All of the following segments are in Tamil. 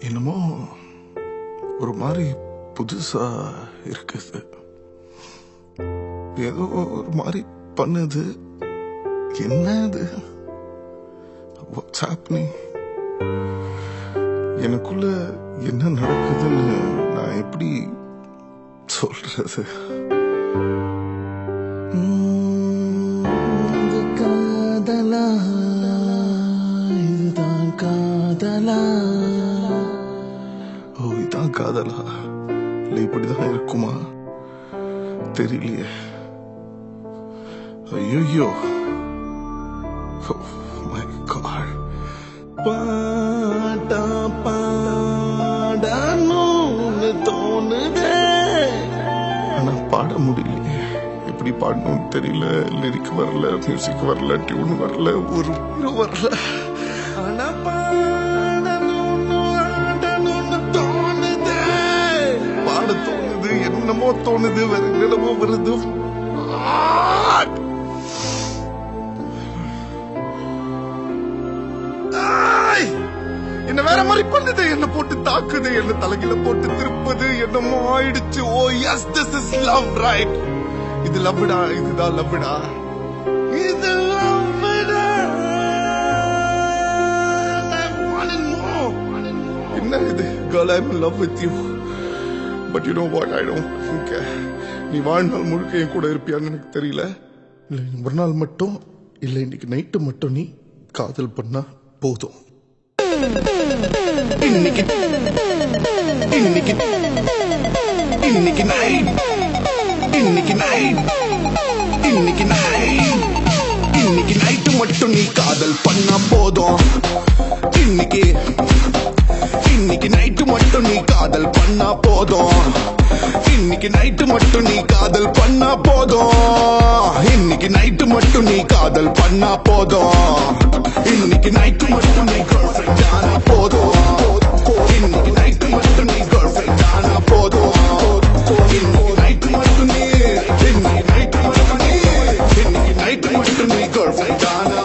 என்னமோ ஒரு மாதிரி புதுசா இருக்குது. ஏதோ ஒரு மாதிரி பண்ணுது. என்ன அது? What's happening? எனக்குள்ள என்ன நடக்குதுன்னு நான் எப்படி சொல்றது? இது காதலா, இதுதான் காதலா? ஓ, இதான் காதலா? இல்ல இப்படிதான் இருக்குமா? தெரியலையே. ஐயோ, மை காட். பாட்டா பாடணும்னு தோணுதே, ஆனா பாட முடியலையே. எப்படி பாடணும்னு தெரியல. லிரிக் வரல, மியூசிக் வரல, டியூன் வரல, ஒரு வரல. ஆனா பாடணும்னு ஆடணும்னு தோணுதே. பாட தோணுது, என்னமோ தோணுது, வேற என்னமோ வருது. என்ன வேற மாதிரி பண்ணுது, என்ன போட்டு தாக்குது, என்ன தலையில போட்டு திருப்புது, என்னமோ ஆயிடுச்சு. Oh yes, this is love, right? இது லவ்டா, இதுதான் லவ்டா, இது லவ்டா. என்ன இது? Girl, I'm in love with you. But you know what? I don't think நீ வாழ்நாள் முழுக்க என் கூட இருப்பியான்னு எனக்கு தெரியல. இல்லை, ஒரு நாள் மட்டும் இல்லை, இன்னைக்கு நைட்டு மட்டும் நீ காதல் பண்ணா போதும். இன்னைக்கு இன்னைக்கு இன்னைக்கு நைட் இன்னைக்கு நைட் இன்னைக்கு நைட் இன்னைக்கு நைட்டு மட்டும் நீ காதல் பண்ணா போதும். இன்னைக்கு இன்னைக்கு நைட்டு மட்டும் நீ காதல் பண்ணா போதும். இன்னைக்கு நைட்டு மட்டும் நீ காதல் பண்ணா போதும். இன்னைக்கு நைட்டு மட்டும் நீ காதல் பண்ணா போதும். இன்னைக்கு நைட்டு மட்டும் நீ கேர்ள்ஃப்ரெண்ட் ஆனா போதும். இன்னைக்கு நைட்டு மட்டும் நீ கேர்ள்ஃப்ரெண்ட் ஆனா போதும். இன்னைக்கு நைட்டு மட்டும் நீ இன்னைக்கு நைட்டு மட்டும் நீ இன்னைக்கு நைட்டு மட்டும் நீ கேர்ள்ஃப்ரெண்ட் ஆனா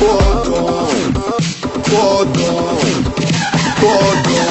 போதும். போதும் போதும்.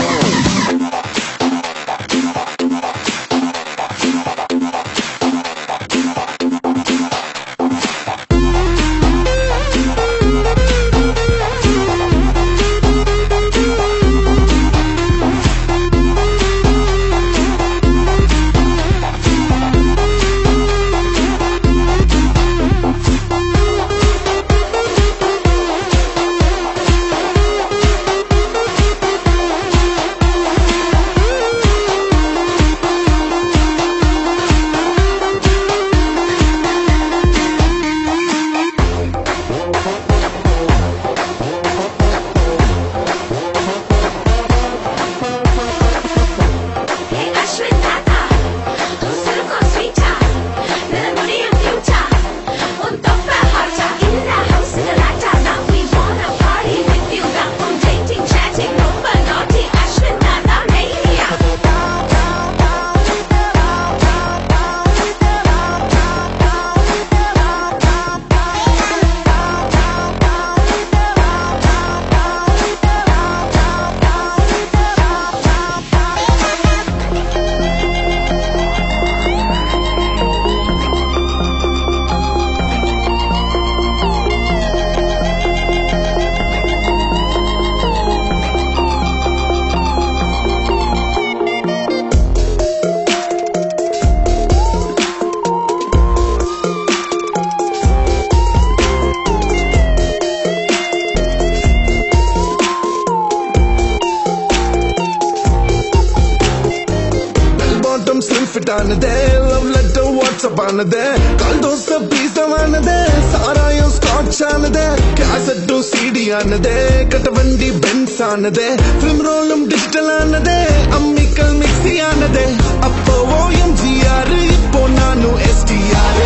ஆனதே, லவ் லெட்டர் வாட்ஸ்அப் ஆனதே, கால் தோசை பீஸா ஆனதே, சாராயம் ஸ்காட்ச் ஆனதே, கேசட்டும் சிடி ஆனதே, கட்ட வண்டி பென்ஸ் ஆனதே, பிலிம் ரோலும் டிஜிட்டல் ஆனதே, அம்மிக்கல் மிக்சி ஆனதே. அப்போ OMGR, இப்போ நானும் STR.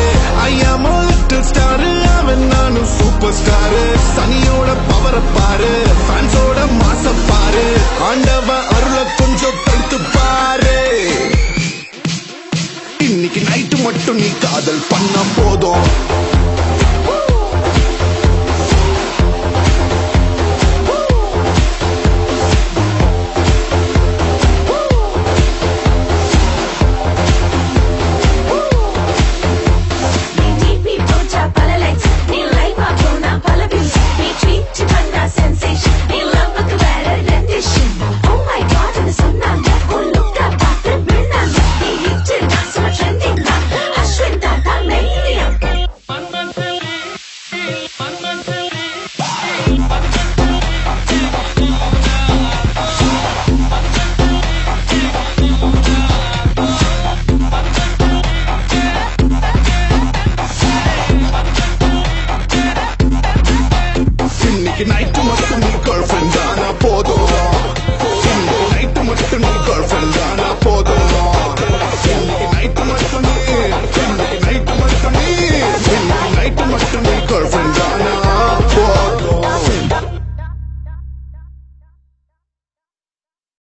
ஐயாமோ லிட்டில் ஸ்டார், அவன் நானும் சூப்பர் ஸ்டார். சனியோட பவர பாரு, ஃபேன்ஸோட மாச பாரு, ஆண்டவன் அருள கொஞ்சம் கழுத்து பாரு. இன்னைக்கு நைட்டு மட்டும் நீ காதல் பண்ணா போதும். இன்னைக்கு நைட்